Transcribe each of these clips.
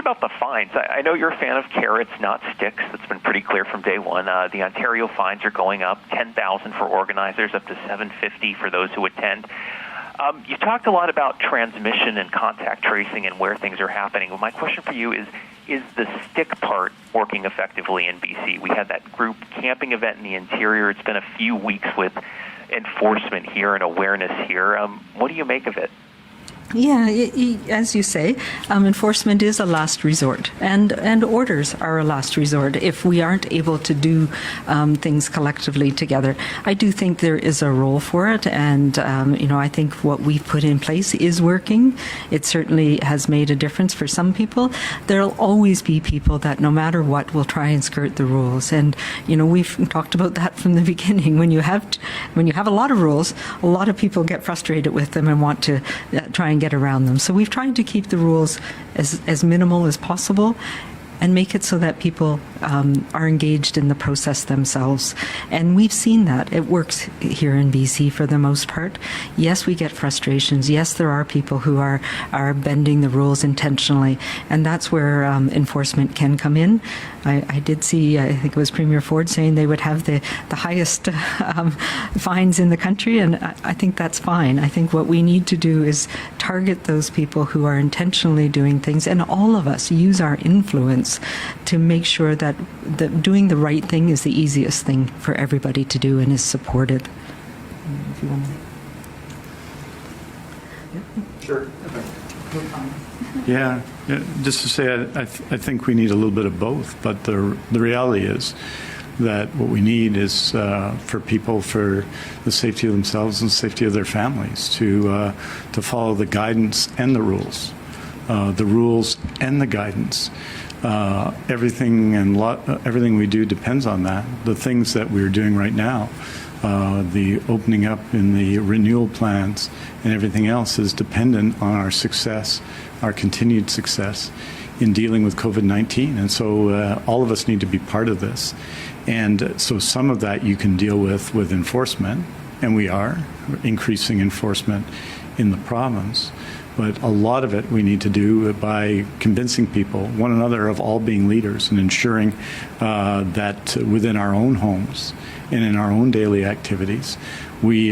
about the fines. I know you're a fan of carrots, not sticks. That's been pretty clear from day one. The Ontario fines are going up, $10,000 for organizers, up to $750 for those who attend. You talked a lot about transmission and contact tracing and where things are happening. Well, my question for you is the stick part working effectively in BC? We had that group camping event in the interior. It's been a few weeks with enforcement here and awareness here. What do you make of it? Yeah, as you say, enforcement is a last resort, and orders are a last resort if we aren't able to do things collectively together. I do think there is a role for it, and I think what we've put in place is working. It certainly has made a difference for some people. There'll always be people that, no matter what, will try and skirt the rules, and we've talked about that from the beginning. When you have a lot of rules, a lot of people get frustrated with them and want to try and get around them. So we've tried to keep the rules as minimal as possible and make it so that people are engaged in the process themselves. And we've seen that. It works here in BC for the most part. Yes, we get frustrations. Yes, there are people who are bending the rules intentionally, and that's where enforcement can come in. I did see, I think it was Premier Ford saying they would have the highest fines in the country, and I think that's fine. I think what we need to do is target those people who are intentionally doing things, and all of us use our influence to make sure that doing the right thing is the easiest thing for everybody to do and is supported. If you want to. Sure. Yeah, just to say, I think we need a little bit of both, but the reality is that what we need is for people, for the safety of themselves and the safety of their families, to follow the guidance and the rules and the guidance. Everything we do depends on that. The things that we're doing right now, the opening up in the renewal plans and everything else, is dependent on our success, our continued success in dealing with COVID-19. And so all of us need to be part of this. And so some of that you can deal with enforcement, and we are increasing enforcement in the province. But a lot of it we need to do by convincing people, one another, of all being leaders and ensuring that within our own homes and in our own daily activities, we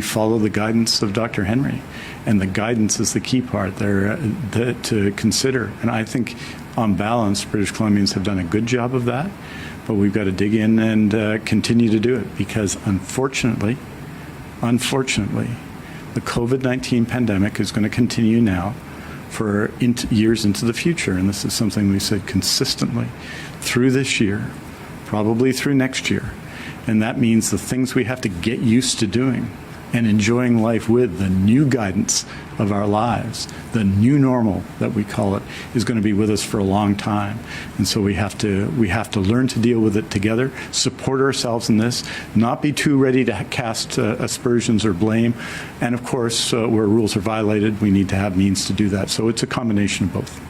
follow the guidance of Dr. Henry. And the guidance is the key part there to consider. And I think, on balance, British Columbians have done a good job of that. But we've got to dig in and continue to do it, because unfortunately, the COVID-19 pandemic is going to continue now for years into the future. And this is something we said consistently through this year, probably through next year. And that means the things we have to get used to doing and enjoying life with, the new guidance of our lives, the new normal that we call it, is going to be with us for a long time. And so we have to learn to deal with it together, support ourselves in this, not be too ready to cast aspersions or blame. And of course, where rules are violated, we need to have means to do that. So it's a combination of both.